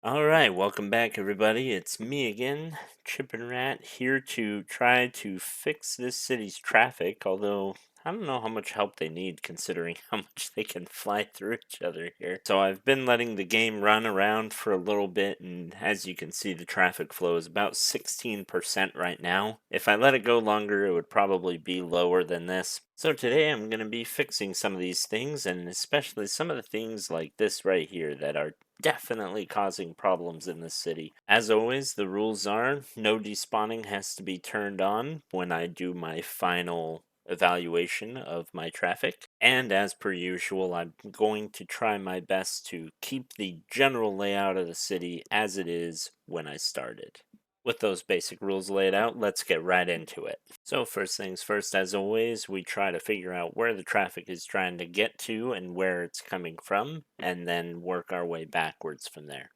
All right, welcome back, everybody. It's me again, ChipNRat, here to try to fix this city's traffic. Although I don't know how much help they need, considering how much they can fly through each other here. So I've been letting the game run around for a little bit, and as you can see, the traffic flow is about 16% right now. If I let it go longer, it would probably be lower than this. So today I'm going to be fixing some of these things, and especially some of the things like this right here that are definitely causing problems in this city. As always, the rules are no despawning has to be turned on when I do my final evaluation of my traffic. And as per usual, I'm going to try my best to keep the general layout of the city as it is when I started. With those basic rules laid out, let's get right into it. So first things first, as always, we try to figure out where the traffic is trying to get to and where it's coming from, and then work our way backwards from there.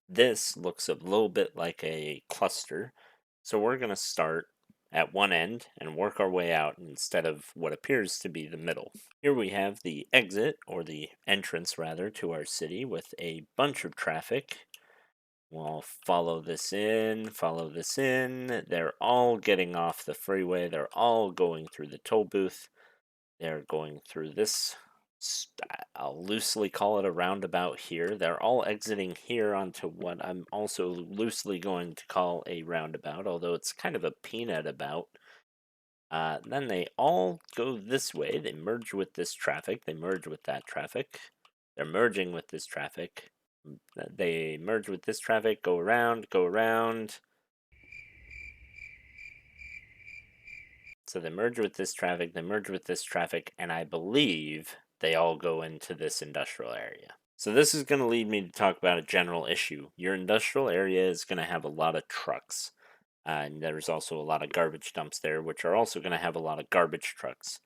This looks a little bit like a cluster, so we're going to start at one end and work our way out instead of what appears to be the middle. Here we have the exit, or the entrance rather, to our city with a bunch of traffic. We'll follow this in, follow this in. They're all getting off the freeway. They're all going through the toll booth. They're going through this, I'll loosely call it a roundabout here. They're all exiting here onto what I'm also loosely going to call a roundabout, although it's kind of a peanut about. Then they all go this way. They merge with this traffic. They merge with that traffic. They're merging with this traffic. They merge with this traffic, go around, go around. So they merge with this traffic, they merge with this traffic, and I believe they all go into this industrial area. So this is going to lead me to talk about a general issue. Your industrial area is going to have a lot of trucks. And there's also a lot of garbage dumps there, which are also going to have a lot of garbage trucks.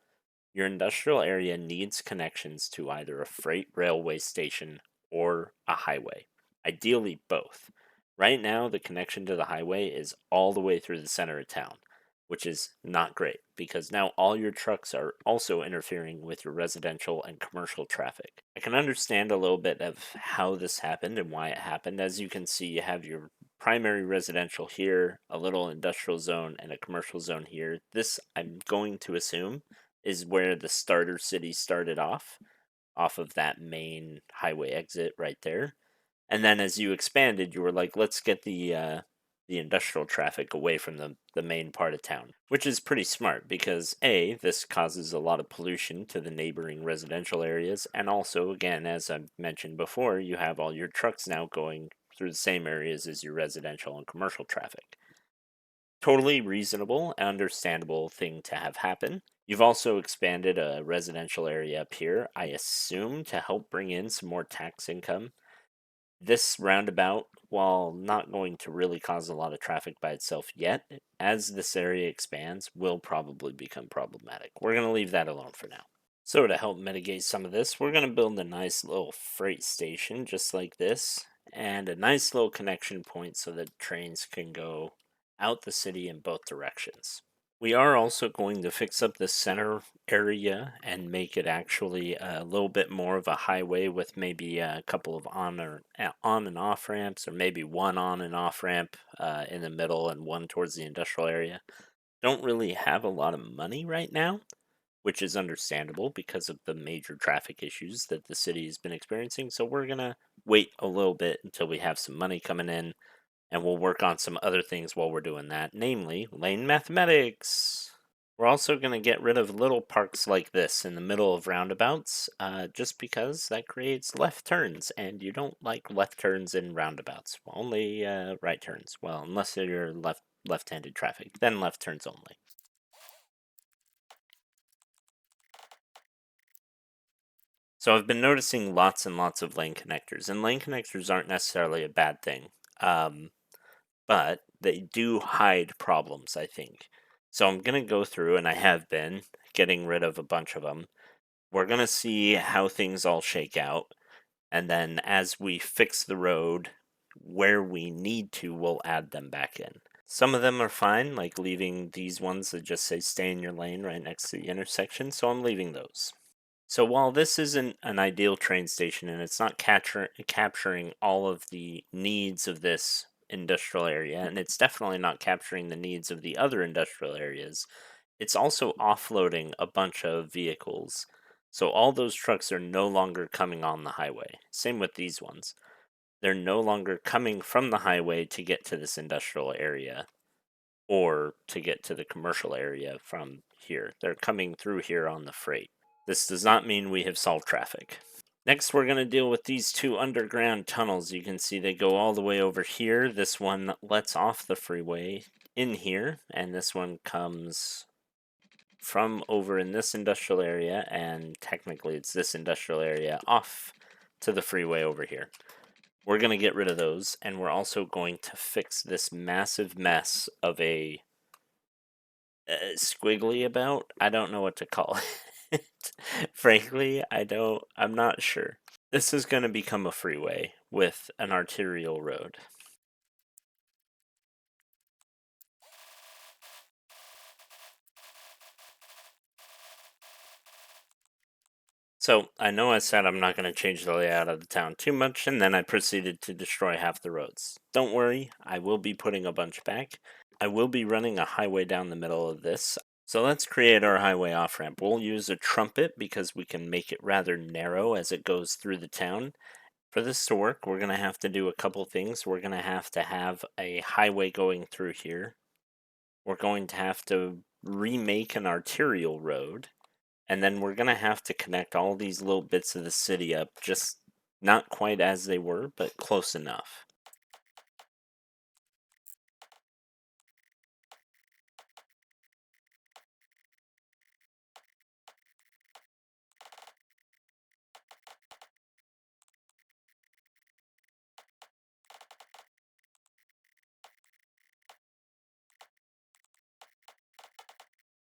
Your industrial area needs connections to either a freight railway station or a highway, ideally both. Right now, the connection to the highway is all the way through the center of town, which is not great because now all your trucks are also interfering with your residential and commercial traffic. I can understand a little bit of how this happened and why it happened. As you can see, you have your primary residential here, a little industrial zone, and a commercial zone here. This, I'm going to assume, is where the starter city started off of that main highway exit right there. And then as you expanded, you were like, let's get the industrial traffic away from the main part of town, which is pretty smart because A, this causes a lot of pollution to the neighboring residential areas, and also, again, as I've mentioned before, you have all your trucks now going through the same areas as your residential and commercial traffic. Totally reasonable, understandable thing to have happen. You've also expanded a residential area up here, I assume, to help bring in some more tax income. This roundabout, while not going to really cause a lot of traffic by itself yet, as this area expands, will probably become problematic. We're going to leave that alone for now. So to help mitigate some of this, we're going to build a nice little freight station just like this, and a nice little connection point so that trains can go out the city in both directions. We are also going to fix up the center area and make it actually a little bit more of a highway with maybe a couple of on and off ramps, or maybe one on and off ramp in the middle and one towards the industrial area. Don't really have a lot of money right now, which is understandable because of the major traffic issues that the city has been experiencing. So we're going to wait a little bit until we have some money coming in, and we'll work on some other things while we're doing that, namely lane mathematics. We're also going to get rid of little parks like this in the middle of roundabouts, just because that creates left turns, and you don't like left turns in roundabouts. Only right turns. Well, unless you're left-handed traffic, then left turns only. So I've been noticing lots and lots of lane connectors, and lane connectors aren't necessarily a bad thing, but they do hide problems, I think. So I'm going to go through, and I have been, getting rid of a bunch of them. We're going to see how things all shake out, and then as we fix the road where we need to, we'll add them back in. Some of them are fine, like leaving these ones that just say stay in your lane right next to the intersection, so I'm leaving those. So while this isn't an ideal train station and it's not capturing all of the needs of this industrial area, and it's definitely not capturing the needs of the other industrial areas, it's also offloading a bunch of vehicles. So all those trucks are no longer coming on the highway. Same with these ones. They're no longer coming from the highway to get to this industrial area or to get to the commercial area from here. They're coming through here on the freight. This does not mean we have solved traffic. Next, we're going to deal with these two underground tunnels. You can see they go all the way over here. This one lets off the freeway in here, and this one comes from over in this industrial area, and technically it's this industrial area off to the freeway over here. We're going to get rid of those, and we're also going to fix this massive mess of a squiggly about. I don't know what to call it. Frankly, I'm not sure. This is going to become a freeway with an arterial road. So, I know I said I'm not going to change the layout of the town too much, and then I proceeded to destroy half the roads. Don't worry, I will be putting a bunch back. I will be running a highway down the middle of this. So let's create our highway off-ramp. We'll use a trumpet because we can make it rather narrow as it goes through the town. For this to work, we're going to have to do a couple things. We're going to have a highway going through here. We're going to have to remake an arterial road. And then we're going to have to connect all these little bits of the city up, just not quite as they were, but close enough.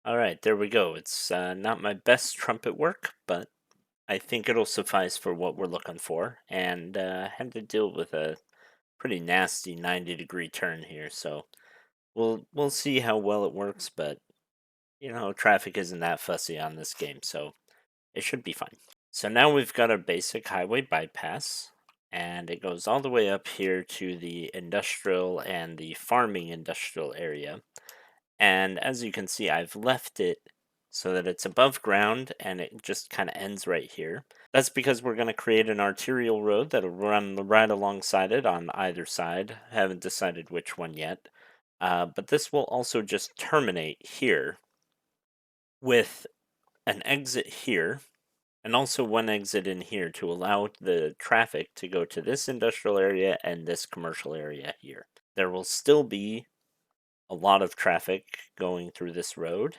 All right, there we go. It's not my best trumpet work, but I think it'll suffice for what we're looking for. And had to deal with a pretty nasty 90-degree turn here, so we'll see how well it works. But traffic isn't that fussy on this game, so it should be fine. So now we've got a basic highway bypass, and it goes all the way up here to the industrial and the farming industrial area. And as you can see, I've left it so that it's above ground and it just kind of ends right here. That's because we're going to create an arterial road that'll run right alongside it on either side. Haven't decided which one yet. But this will also just terminate here with an exit here and also one exit in here to allow the traffic to go to this industrial area and this commercial area here. There will still be a lot of traffic going through this road,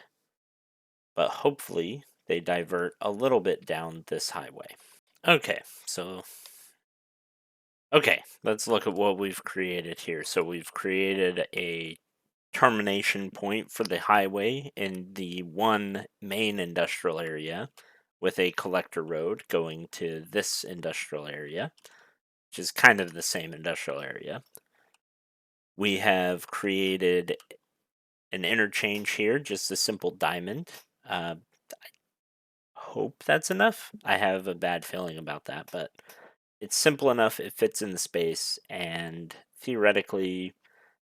but hopefully they divert a little bit down this highway. Okay, let's look at what we've created here. So we've created a termination point for the highway in the one main industrial area with a collector road going to this industrial area, which is kind of the same industrial area. We have created an interchange here, just a simple diamond. I hope that's enough. I have a bad feeling about that, but it's simple enough, it fits in the space, and theoretically,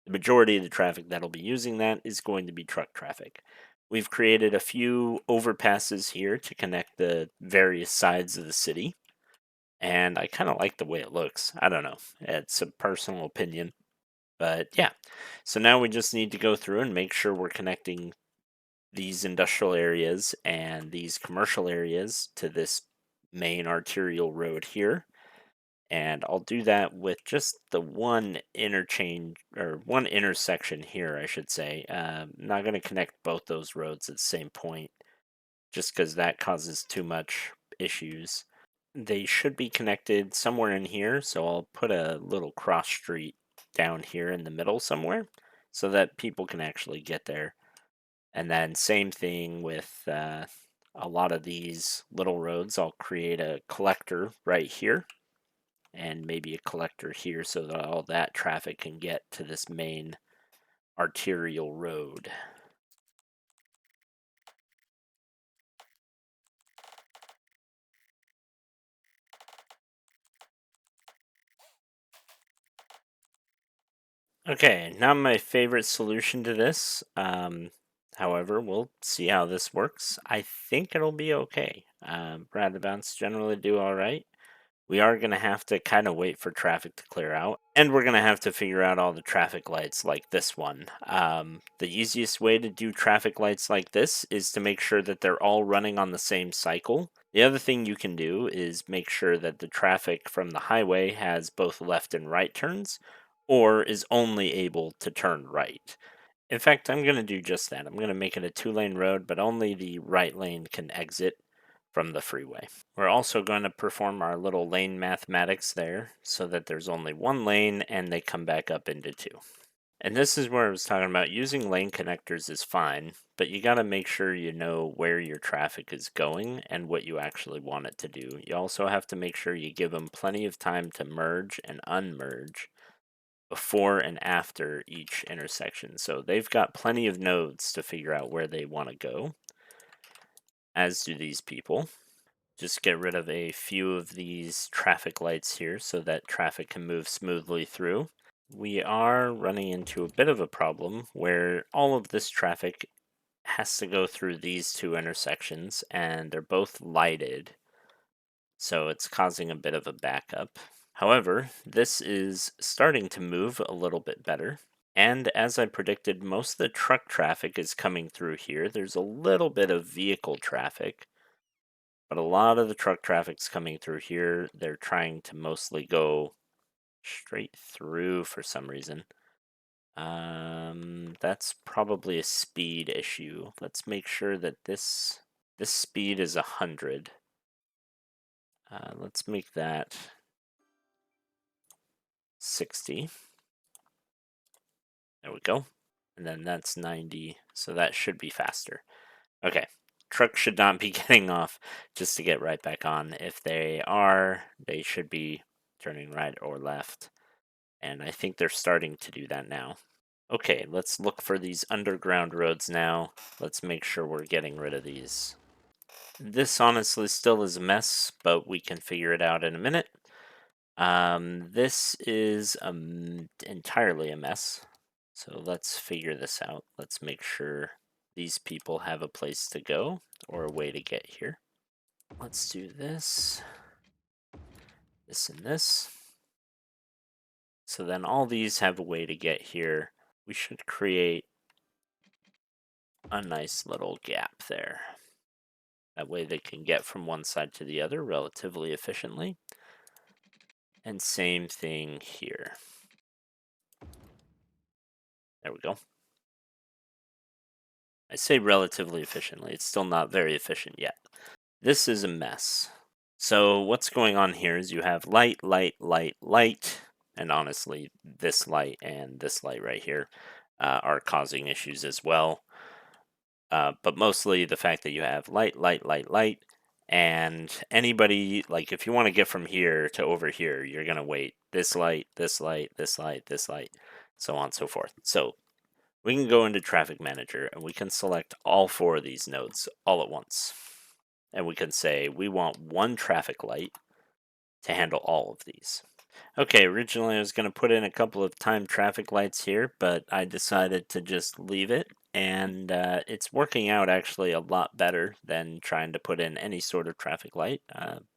the majority of the traffic that'll be using that is going to be truck traffic. We've created a few overpasses here to connect the various sides of the city, and I kind of like the way it looks. I don't know, it's a personal opinion, but yeah. So now we just need to go through and make sure we're connecting these industrial areas and these commercial areas to this main arterial road here. And I'll do that with just the one interchange or one intersection here, I should say. Not going to connect both those roads at the same point just because that causes too much issues. They should be connected somewhere in here, so I'll put a little cross street down here in the middle somewhere so that people can actually get there. And then same thing with a lot of these little roads. I'll create a collector right here and maybe a collector here so that all that traffic can get to this main arterial road. Okay, not my favorite solution to this. However, we'll see how this works. I think it'll be okay. Roundabouts generally do all right. We are going to have to kind of wait for traffic to clear out, and we're going to have to figure out all the traffic lights like this one. The easiest way to do traffic lights like this is to make sure that they're all running on the same cycle. The other thing you can do is make sure that the traffic from the highway has both left and right turns, or is only able to turn right. In fact, I'm going to do just that. I'm going to make it a 2-lane road, but only the right lane can exit from the freeway. We're also going to perform our little lane mathematics there so that there's only one lane and they come back up into two. And this is where I was talking about using lane connectors is fine, but you got to make sure you know where your traffic is going and what you actually want it to do. You also have to make sure you give them plenty of time to merge and unmerge before and after each intersection. So they've got plenty of nodes to figure out where they want to go, as do these people. Just get rid of a few of these traffic lights here so that traffic can move smoothly through. We are running into a bit of a problem where all of this traffic has to go through these two intersections and they're both lighted, so it's causing a bit of a backup. However, this is starting to move a little bit better. And as I predicted, most of the truck traffic is coming through here. There's a little bit of vehicle traffic, but a lot of the truck traffic's coming through here. They're trying to mostly go straight through for some reason. That's probably a speed issue. Let's make sure that this speed is 100. Let's make that 60. There we go. And then that's 90, so that should be faster. Okay, truck should not be getting off just to get right back on. If they are, they should be turning right or left. And I think they're starting to do that now. Okay, let's look for these underground roads now. Let's make sure we're getting rid of these. This honestly still is a mess, but we can figure it out in a minute. This is entirely a mess. So let's figure this out. Let's make sure these people have a place to go or a way to get here. Let's do this, this, and this. So then all these have a way to get here. We should create a nice little gap there. That way they can get from one side to the other relatively efficiently. And same thing here. There we go. I say relatively efficiently. It's still not very efficient yet. This is a mess. So what's going on here is you have light, light, light, light, and honestly, this light and this light right here are causing issues as well. But mostly the fact that you have light, light, light, light, and anybody, like if you want to get from here to over here, you're going to wait this light, this light, this light, this light, so on and so forth. So we can go into Traffic Manager and we can select all 4 of these nodes all at once. And we can say we want one traffic light to handle all of these. Okay, originally I was going to put in a couple of time traffic lights here, but I decided to just leave it. And it's working out actually a lot better than trying to put in any sort of traffic light,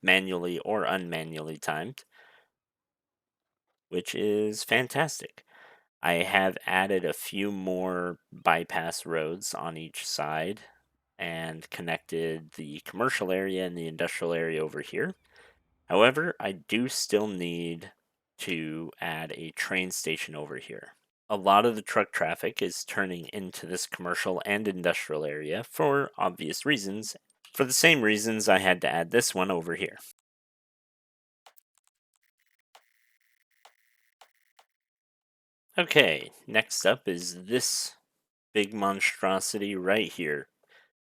manually or unmanually timed, which is fantastic. I have added a few more bypass roads on each side and connected the commercial area and the industrial area over here. However, I do still need to add a train station over here. A lot of the truck traffic is turning into this commercial and industrial area for obvious reasons. For the same reasons, I had to add this one over here. Okay, next up is this big monstrosity right here.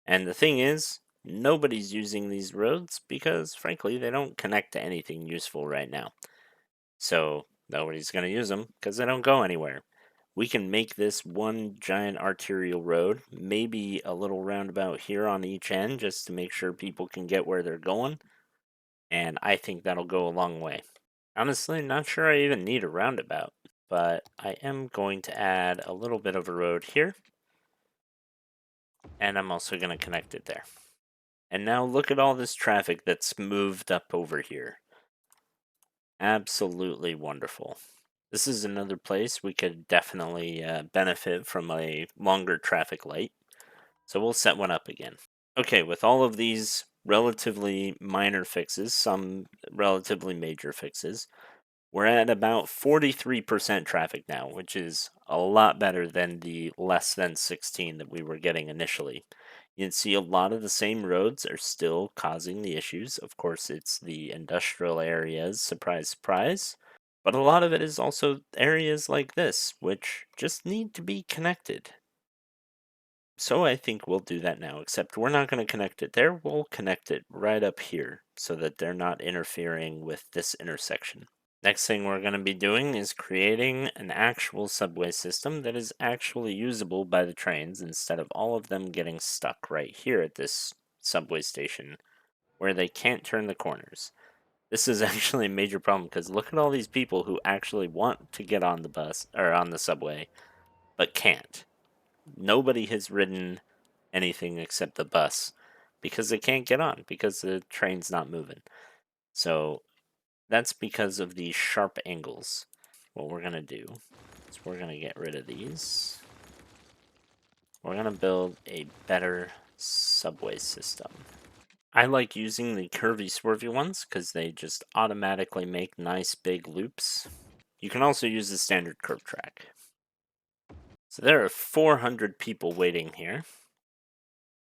And the thing is, nobody's using these roads because, frankly, they don't connect to anything useful right now. So nobody's going to use them because they don't go anywhere. We can make this one giant arterial road, maybe a little roundabout here on each end just to make sure people can get where they're going. And I think that'll go a long way. Honestly, not sure I even need a roundabout. but I am going to add a little bit of a road here, and I'm also going to connect it there. And now look at all this traffic that's moved up over here. Absolutely wonderful. This is another place we could definitely benefit from a longer traffic light. So we'll set one up again. Okay, with all of these relatively minor fixes, some relatively major fixes, we're at about 43% traffic now, which is a lot better than the less than 16 that we were getting initially. You can see a lot of the same roads are still causing the issues. Of course, it's the industrial areas, surprise, surprise. But a lot of it is also areas like this, which just need to be connected. So I think we'll do that now, except we're not going to connect it there. We'll connect it right up here so that they're not interfering with this intersection. Next thing we're going to be doing is creating an actual subway system that is actually usable by the trains instead of all of them getting stuck right here at this subway station where they can't turn the corners. This is actually a major problem because look at all these people who actually want to get on the bus or on the subway but can't. Nobody has ridden anything except the bus because they can't get on because the train's not moving. So that's because of these sharp angles. What we're going to do is we're going to get rid of these. We're going to build a better subway system. I like using the curvy swervy ones because they just automatically make nice big loops. You can also use the standard curve track. So there are 400 people waiting here.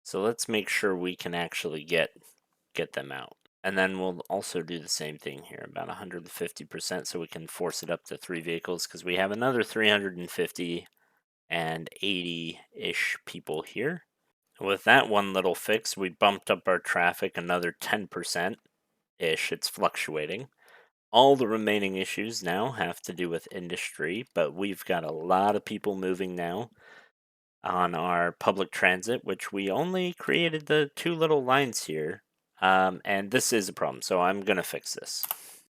So let's make sure we can actually get them out. And then we'll also do the same thing here, about 150%, so we can force it up to 3 vehicles, because we have another 350 and 80-ish people here. With that one little fix, we bumped up our traffic another 10%-ish. It's fluctuating. All the remaining issues now have to do with industry, but we've got a lot of people moving now on our public transit, which we only created the 2 little lines here. And this is a problem, so I'm going to fix this.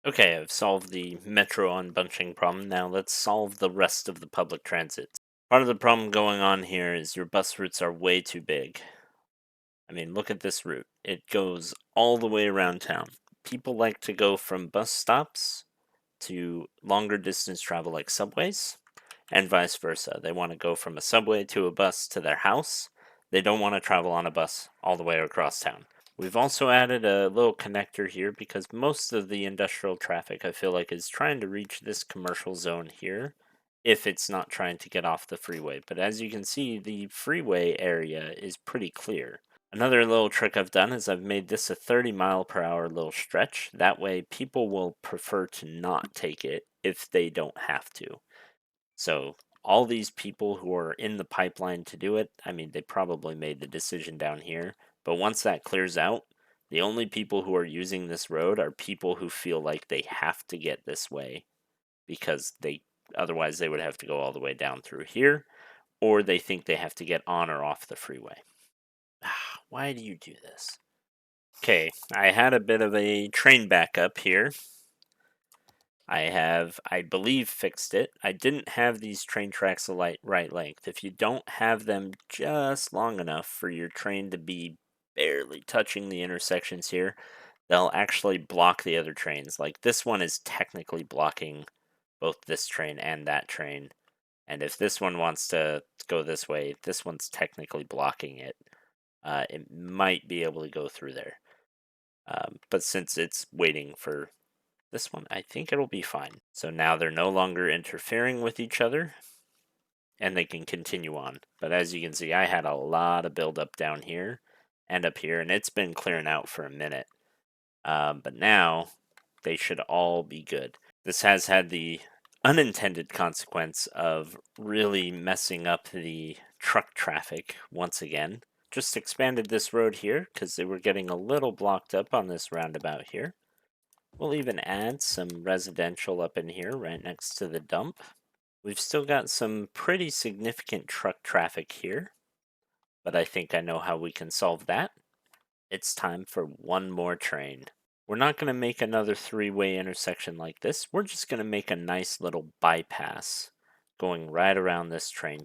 Okay, I've solved the metro unbunching problem. Now let's solve the rest of the public transit. Part of the problem going on here is your bus routes are way too big. I mean, look at this route. It goes all the way around town. People like to go from bus stops to longer distance travel like subways, and vice versa. They want to go from a subway to a bus to their house. They don't want to travel on a bus all the way across town. We've also added a little connector here because most of the industrial traffic, I feel like, is trying to reach this commercial zone here if it's not trying to get off the freeway. But as you can see, the freeway area is pretty clear. Another little trick I've done is I've made this a 30-mile-per-hour little stretch. That way people will prefer to not take it if they don't have to. So all these people who are in the pipeline to do it, I mean, they probably made the decision down here. But once that clears out, the only people who are using this road are people who feel like they have to get this way because otherwise they would have to go all the way down through here, or they think they have to get on or off the freeway. Why do you do this? Okay, I had a bit of a train backup here. I have, I believe, fixed it. I didn't have these train tracks the right length. If you don't have them just long enough for your train to be barely touching the intersections here, they'll actually block the other trains. Like this one is technically blocking both this train and that train. And if this one wants to go this way, this one's technically blocking it. It might be able to go through there. But since it's waiting for this one, I think it'll be fine. So now they're no longer interfering with each other, and they can continue on. But as you can see, I had a lot of buildup down here and up here, and it's been clearing out for a minute. But now they should all be good. This has had the unintended consequence of really messing up the truck traffic once again. Just expanded this road here because they were getting a little blocked up on this roundabout here. We'll even add some residential up in here right next to the dump. We've still got some pretty significant truck traffic here, but I think I know how we can solve that. It's time for one more train. We're not going to make another three-way intersection like this. We're just going to make a nice little bypass going right around this train.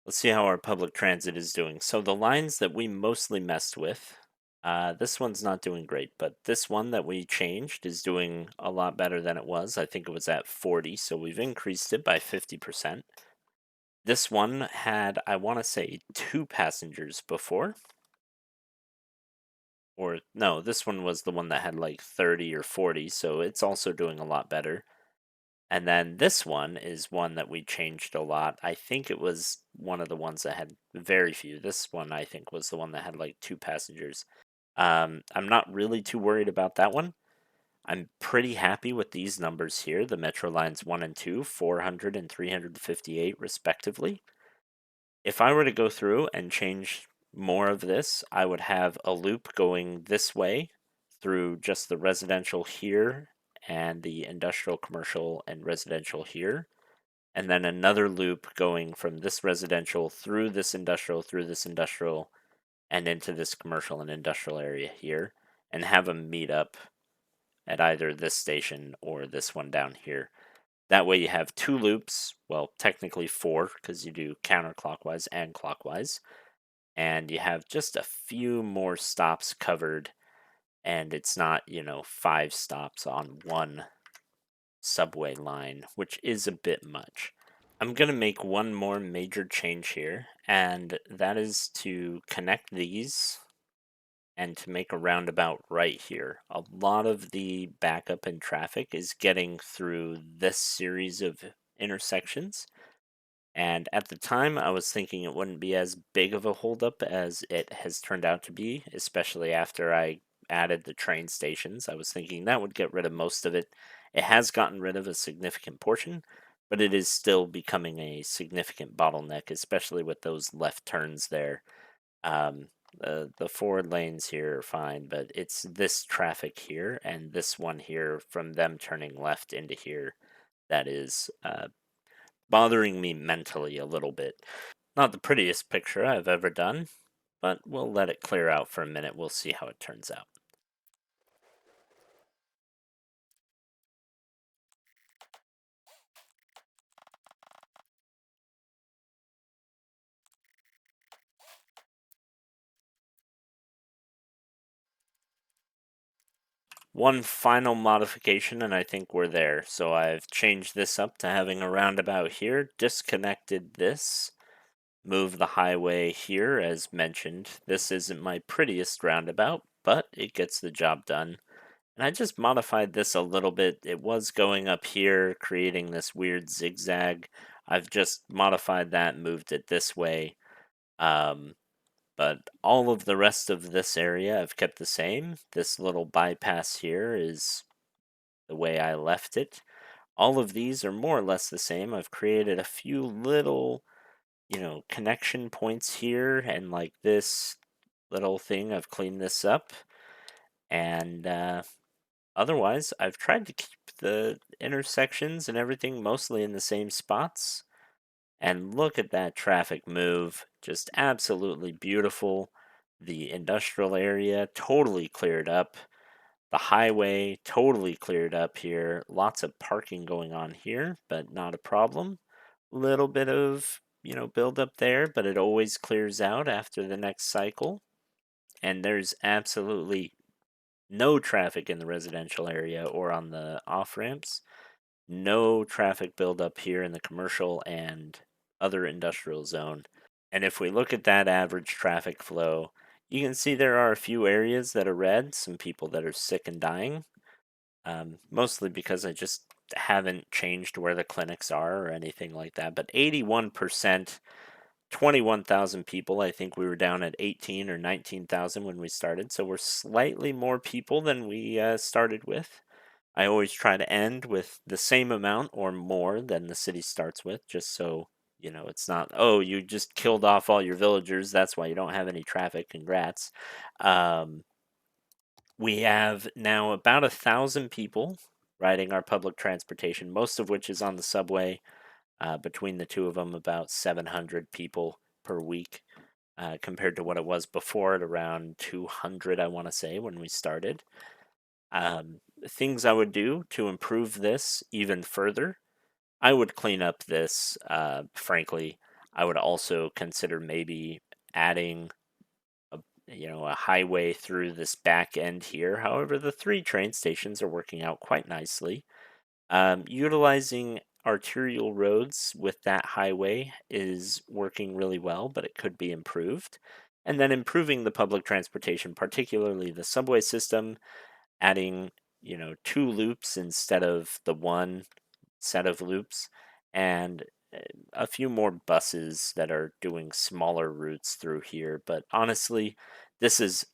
Let's see how our public transit is doing. So the lines that we mostly messed with, this one's not doing great, but this one that we changed is doing a lot better than it was. I think it was at 40, so we've increased it by 50%. This one had, I want to say, 2 passengers before. Or no, this one was the one that had like 30 or 40, so it's also doing a lot better. And then this one is one that we changed a lot. I think it was one of the ones that had very few. This one, I think, was the one that had like 2 passengers. I'm not really too worried about that one. I'm pretty happy with these numbers here. The Metro Lines 1 and 2, 400 and 358 respectively. If I were to go through and change more of this, I would have a loop going this way through just the residential here and the industrial, commercial, and residential here. And then another loop going from this residential through this industrial, and into this commercial and industrial area here, and have them meet up at either this station or this one down here. That way you have 2 loops, well, technically 4, because you do counterclockwise and clockwise, and you have just a few more stops covered, and it's not, 5 stops on one subway line, which is a bit much. I'm going to make one more major change here, and that is to connect these and to make a roundabout right here. A lot of the backup in traffic is getting through this series of intersections. And at the time, I was thinking it wouldn't be as big of a holdup as it has turned out to be, especially after I added the train stations. I was thinking that would get rid of most of it. It has gotten rid of a significant portion, but it is still becoming a significant bottleneck, especially with those left turns there. The forward lanes here are fine, but it's this traffic here and this one here from them turning left into here that is bothering me mentally a little bit. Not the prettiest picture I've ever done, but we'll let it clear out for a minute. We'll see how it turns out. One final modification, and I think we're there. So I've changed this up to having a roundabout here, disconnected this, moved the highway here as mentioned. This isn't my prettiest roundabout, but it gets the job done. And I just modified this a little bit. It was going up here, creating this weird zigzag. I've just modified that, moved it this way. Um, but all of the rest of this area I've kept the same. This little bypass here is the way I left it. All of these are more or less the same. I've created a few little, connection points here, and like this little thing, I've cleaned this up. And otherwise, I've tried to keep the intersections and everything mostly in the same spots. And look at that traffic move. Just absolutely beautiful. The industrial area totally cleared up. The highway totally cleared up here. Lots of parking going on here, but not a problem. Little bit of, build up there, but it always clears out after the next cycle. And there's absolutely no traffic in the residential area or on the off ramps. No traffic buildup here in the commercial and other industrial zone. And if we look at that average traffic flow, you can see there are a few areas that are red, some people that are sick and dying, mostly because I just haven't changed where the clinics are or anything like that. But 81%, 21,000 people. I think we were down at 18 or 19,000 when we started. So we're slightly more people than we started with. I always try to end with the same amount or more than the city starts with, just so, it's not, oh, you just killed off all your villagers. That's why you don't have any traffic. Congrats. Um, we have now about 1,000 people riding our public transportation, most of which is on the subway. Between the two of them, about 700 people per week, compared to what it was before at around 200, I want to say, when we started. Things I would do to improve this even further, I would clean up this. Frankly, I would also consider maybe adding a a highway through this back end here. However, the three train stations are working out quite nicely. Utilizing arterial roads with that highway is working really well, but it could be improved. And then improving the public transportation, particularly the subway system, adding, two loops instead of the one set of loops, and uh, a few more buses that are doing smaller routes through here. But honestly, this is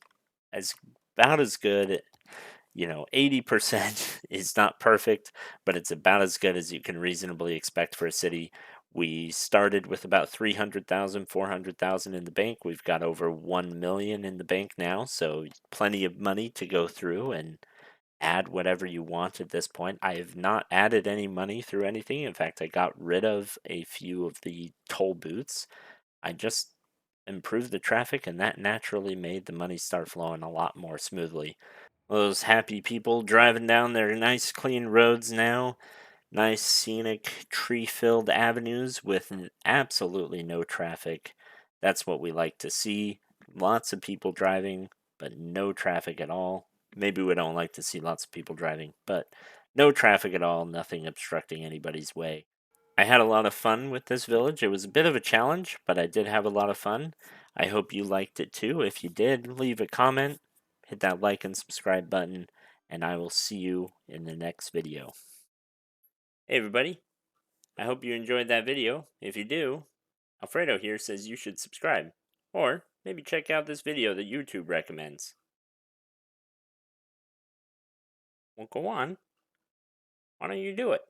as about as good. 80% is not perfect, but it's about as good as you can reasonably expect for a city. We started with about 300,000, 400,000 in the bank. We've got over 1 million in the bank now, so plenty of money to go through and add whatever you want at this point. I have not added any money through anything. In fact, I got rid of a few of the toll booths. I just improved the traffic, and that naturally made the money start flowing a lot more smoothly. Those happy people driving down their nice clean roads now, nice scenic tree filled avenues with absolutely no traffic. That's what we like to see. Lots of people driving, but no traffic at all. Maybe we don't like to see lots of people driving, but no traffic at all, nothing obstructing anybody's way. I had a lot of fun with this village. It was a bit of a challenge, but I did have a lot of fun. I hope you liked it too. If you did, leave a comment, hit that like and subscribe button, and I will see you in the next video. Hey everybody, I hope you enjoyed that video. If you do, Alfredo here says you should subscribe. Or maybe check out this video that YouTube recommends. Well, go on. Why don't you do it?